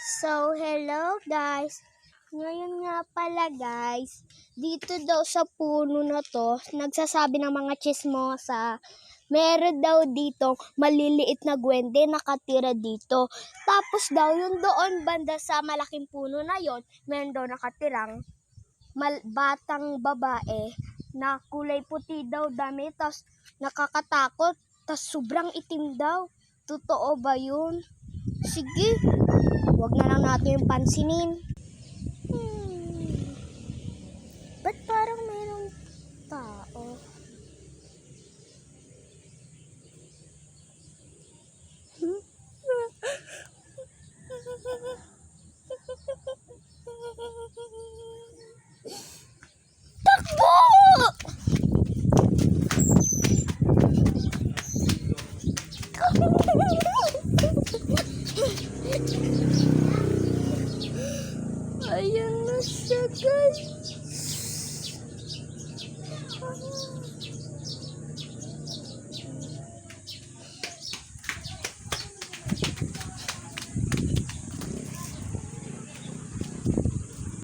So, hello guys. Ngayon nga pala guys, dito daw sa puno na to, nagsasabi ng mga chismosa, meron daw dito maliliit na gwende nakatira dito. Tapos daw yung doon banda sa malaking puno na yon, meron daw nakatirang batang babae na kulay puti daw damit, tas nakakatakot, tas sobrang itim daw. Totoo ba yun? Sige, wag na lang natin yung pansinin. Ba't parang mayroong tao? Takbo! Ayan na siya guys.